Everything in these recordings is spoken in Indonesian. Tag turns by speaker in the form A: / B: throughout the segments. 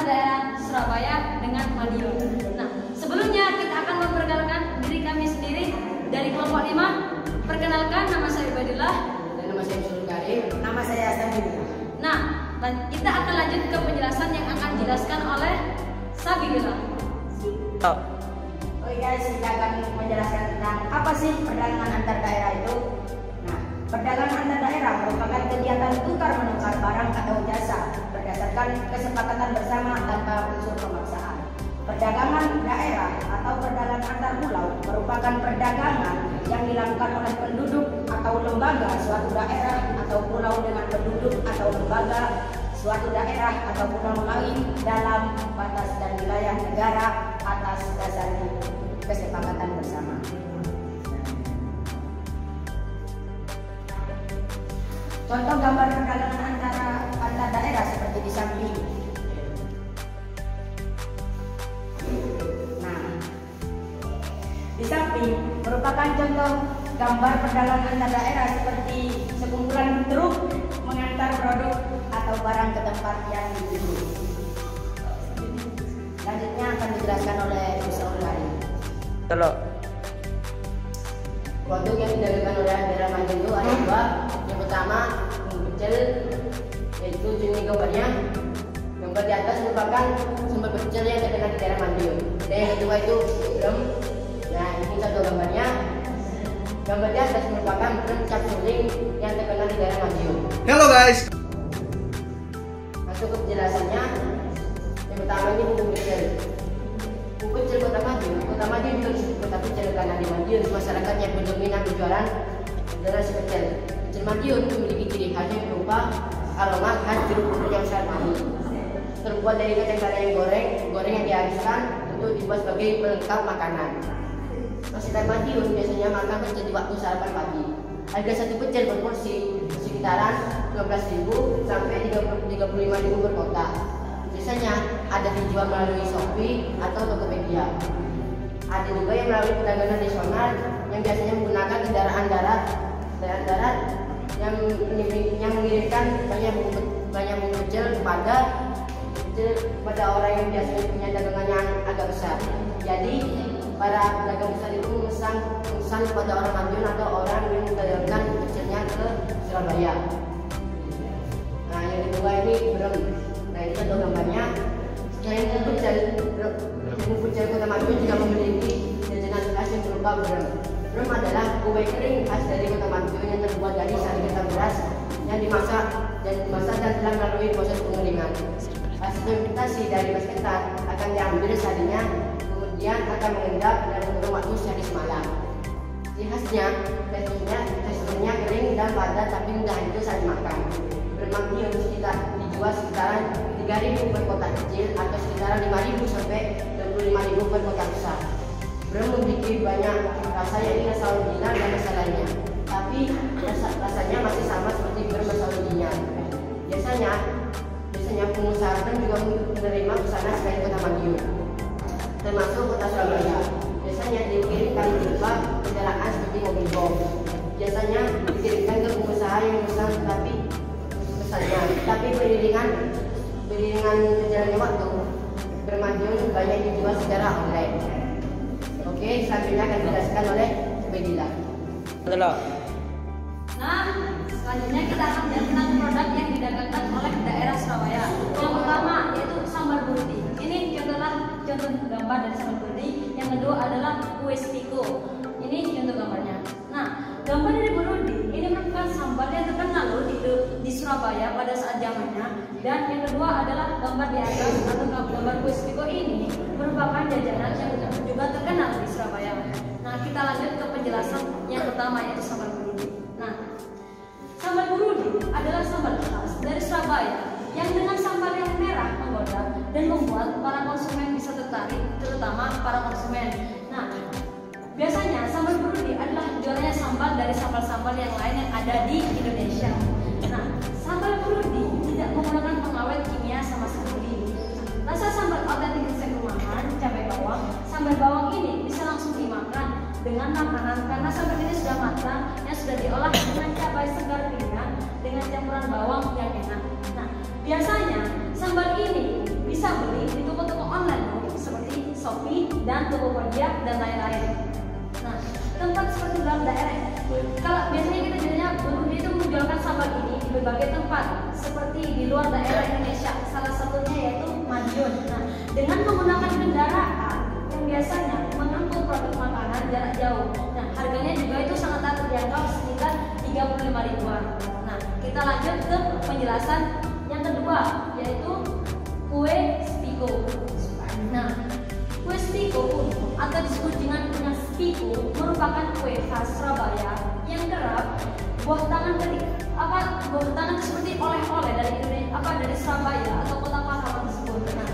A: antara daerah Surabaya dengan Madiun. Nah, sebelumnya kita akan memperkenalkan diri kami sendiri dari kelompok 5. Perkenalkan, nama saya Ibadillah.
B: Dan nama saya Sulukari. Nama saya Sandi.
A: Nah, kita akan lanjut ke penjelasan yang akan dijelaskan oleh Sabidillah.
B: Oke guys, kita akan menjelaskan tentang apa sih perdagangan antar daerah itu. Nah, perdagangan antar daerah merupakan kegiatan tukar menukar barang atau jasa berdasarkan kesepakatan bersama tanpa unsur pemaksaan. Perdagangan daerah atau perdagangan antar pulau merupakan perdagangan yang dilakukan oleh penduduk atau lembaga suatu daerah atau pulau dengan penduduk atau lembaga suatu daerah atau pulau lain dalam batas dan wilayah negara atas dasar kesepakatan bersama. Contoh gambar perdagangan antar daerah seperti di samping. Nah, di samping merupakan contoh gambar perdagangan antar daerah seperti sekumpulan truk mengantar produk atau barang ke tempat yang dituju. Selanjutnya akan dijelaskan oleh Sulukari.
C: Kalau
B: produk yang didagangan oleh daerah Madiun itu ada dua. Yang pertama pecel, yaitu jenis gambarnya. Gambar di atas merupakan sumber pecel yang terkenal di daerah Madiun. Dan yang kedua itu drum. Nah, ini contoh gambarnya. Gambar di atas merupakan drum cap suling yang terkenal di daerah Madiun.
C: Hello guys.
B: Masuk ke penjelasannya. Yang pertama ini bumbu pecel. Bumbu pecel Kota Madiun. Kota Madiun juga disebut Kota Pecel karena di Madiun masyarakatnya berdominan berjualan si pecel. Pecel Madiun memiliki ciri khas yang berupa aroma khas jeruk yang sangat manis. Terbuat dari kacang tanah yang goreng yang dihaluskan untuk dibuat sebagai pelengkap makanan. Masyarakat Madiun biasanya makan pecel di waktu sarapan pagi. Harga satu pecel berporsi sekitaran 12.000 sampai 35.000 per kotak. Biasanya ada dijual melalui Shopee atau Tokopedia. Ada juga yang melalui perdagangan nasional yang biasanya menggunakan kendaraan darat yang mengirimkan banyak bumbu pecel kepada orang yang biasanya punya dagangan yang agak besar. Jadi para pedagang besar itu memesan kepada orang Madiun atau orang yang mendagangkan pecelnya ke Surabaya. Nah, yang kedua ini brem. Nah, ini contoh gambarnya. Selain bumbu pecel Kota Madiun juga memiliki jajanan khas yang berupa brem. Brem adalah kue kering khas dari Kota Madiun yang terbuat dari sari ketan beras yang dimasak dan telah melalui proses pengeringan. Hasil fermentasi dari beras ketan akan diambil sarinya, kemudian akan mengendap dalam kurun waktu sehari semalam. Ciri khasnya, teksturnya kering dan padat tapi mudah hancur saat dimakan. Brem Madiun dijual sekitaran 3.000 per kotak kecil atau sekitaran 5.000 sampai 25.000 per kotak besar. Brem memiliki banyak rasa, yaitu rasa original dan rasa lainnya. Tapi rasanya masih sama seperti brem rasa original. Biasanya pengusaha brem juga menerima pesanan selain Kota Madiun, termasuk Kota Surabaya. Biasanya dikirim kali tiga kendaraan seperti mobil box. Biasanya dikirimkan ke pengusaha yang memesan tapi beriringan berjalannya waktu, Brem Madiun banyak dijual secara online. Oke, selanjutnya akan dijelaskan oleh Ubedillah.
A: Nah, selanjutnya kita akan melihat tentang produk yang didagangkan oleh daerah Surabaya. Yang pertama yaitu sambal burdi. Ini contoh gambar dari sambal burdi. Yang kedua adalah kue stiko. Ini contoh gambarnya. Nah, gambar dari burdi ini merupakan sambal yang terkenal di Surabaya pada saat zamannya. Dan yang kedua adalah gambar di atas atau gambar kue stiko ini merupakan jajanan yang juga terkenal di Surabaya. Nah, kita lanjut ke penjelasan yang pertama yaitu sambal burdi. Nah, sambal burdi adalah sambal khas dari Surabaya yang dengan sambal yang merah menggoda dan membuat para konsumen bisa tertarik, terutama para konsumen. Nah, biasanya sambal burdi adalah jualannya sambal dari sambal-sambal yang lain yang ada di Indonesia. Nah, sambal burdi tidak menggunakan pengawet kimia sama sekali. Rasa sambal otentik resep rumahan, cabai bawang, sambal bawang ini bisa langsung dimakan dengan makanan karena sambal ini sudah matang yang sudah diolah dengan cabai segar ringan dengan campuran bawang yang enak. Nah, biasanya sambal ini bisa beli di toko-toko online seperti Shopee dan Tokopedia dan lain-lain. Nah, tempat seperti dalam daerah, kalau biasanya kita jadinya Budi itu menjualkan sambal ini di berbagai tempat seperti di luar daerah Indonesia, salah satunya yaitu Madiun. Nah, dengan menggunakan kendaraan yang biasanya menempuh produk makanan jarak jauh. Nah, harganya juga itu sangat terjangkau sekitar 35 ribuan. Nah, kita lanjut ke penjelasan yang kedua, yaitu kue spiko. Nah, kue spiko atau disebut dengan spiko merupakan kue khas Surabaya yang kerap buah tangan seperti oleh-oleh dari Indonesia, dari Surabaya atau kota pahlawan tersebut. Nah,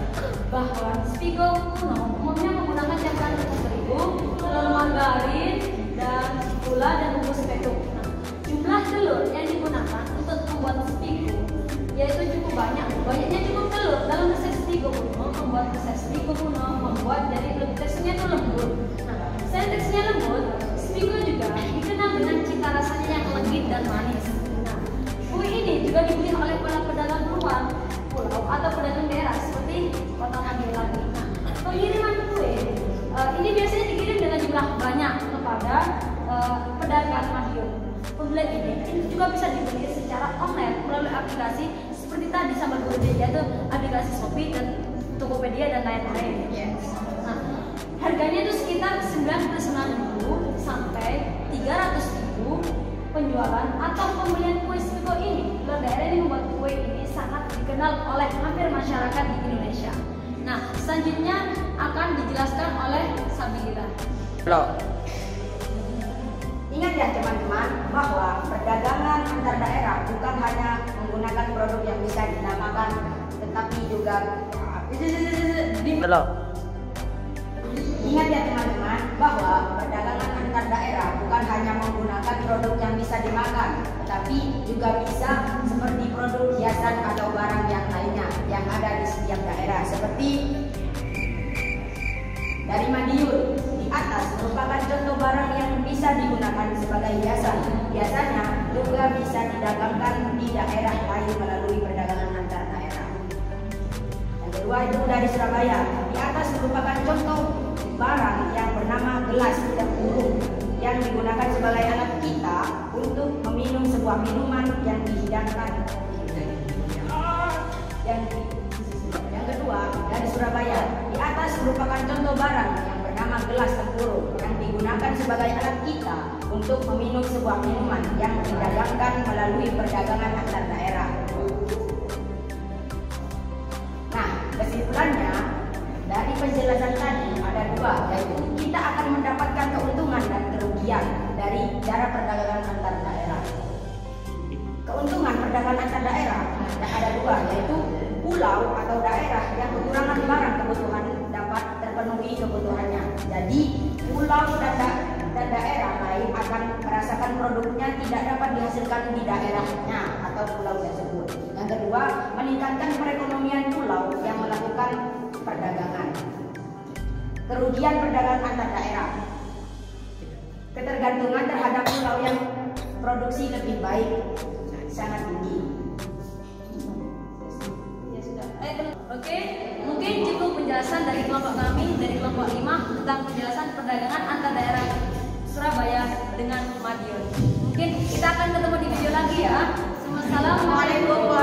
A: bahwa spiko kuno umumnya menggunakan campuran tepung terigu, telur margarin, dan gula dan bumbu spetuk. Nah, jumlah telur yang digunakan untuk membuat spiko yaitu cukup banyak. Banyaknya cukup telur dalam resep spiko kuno membuat resep spiko kuno membuat dari teksturnya itu lembut. Nah, selain teksturnya lembut, spiko juga dikenal dengan cita rasanya yang legit dan manis. Nah, kue ini juga dibeli oleh para pedagang luar pulau atau pedagang daerah seperti Kota Madiun lagi. Nah, pengiriman kue ini biasanya dikirim dengan jumlah banyak kepada pedagang Madiun. Pembelian ini juga bisa dibeli secara online melalui aplikasi seperti tadi sambal Budi, yaitu aplikasi Shopee dan Tokopedia dan lain-lain. Nah, harganya itu sekitar 99.000 sampai 300.000 penjualan atau pembelian kue spiko ini. Luar daerah ini membuat kue ini sangat dikenal oleh hampir masyarakat di Indonesia. Nah, selanjutnya akan dijelaskan oleh Sabila.
C: Halo.
D: Ingat ya teman-teman, bahwa perdagangan antar daerah bukan hanya menggunakan produk yang bisa dinamakan, tetapi juga
C: Halo.
D: Ingat ya teman-teman, bahwa perdagangan antar daerah bukan hanya menggunakan produk yang bisa dimakan, tetapi juga bisa seperti produk hiasan atau barang yang lainnya yang ada di setiap daerah. Seperti dari Madiun, di atas merupakan contoh barang yang bisa digunakan sebagai hiasan. Biasanya juga bisa didagangkan di daerah lain melalui perdagangan antar daerah. Yang kedua itu dari Surabaya, di atas merupakan contoh barang yang bernama gelas tempurung yang digunakan sebagai alat kita untuk meminum sebuah minuman yang dihidangkan. Yang kedua dari Surabaya, di atas merupakan contoh barang yang bernama gelas tempurung yang digunakan sebagai alat kita untuk meminum sebuah minuman yang didagangkan melalui perdagangan antar daerah. Nah, kesimpulannya dari penjelasan tadi ada dua, yaitu kita akan mendapatkan keuntungan dan kerugian dari cara perdagangan antar daerah. Keuntungan perdagangan antar daerah ada dua, yaitu pulau atau daerah yang kekurangan barang kebutuhan dapat terpenuhi kebutuhannya. Jadi pulau dan daerah lain akan merasakan produknya tidak dapat dihasilkan di daerahnya atau pulau tersebut. Yang kedua, meningkatkan perekonomian pulau yang melakukan perdagangan. Kerugian perdagangan antar daerah, ketergantungan terhadap pulau yang produksi lebih baik sangat tinggi.
A: Oke, mungkin cukup penjelasan dari kelompok kami, dari kelompok 5 tentang penjelasan perdagangan antar daerah Surabaya dengan Madiun. Mungkin kita akan ketemu di video lagi ya. Assalamualaikum.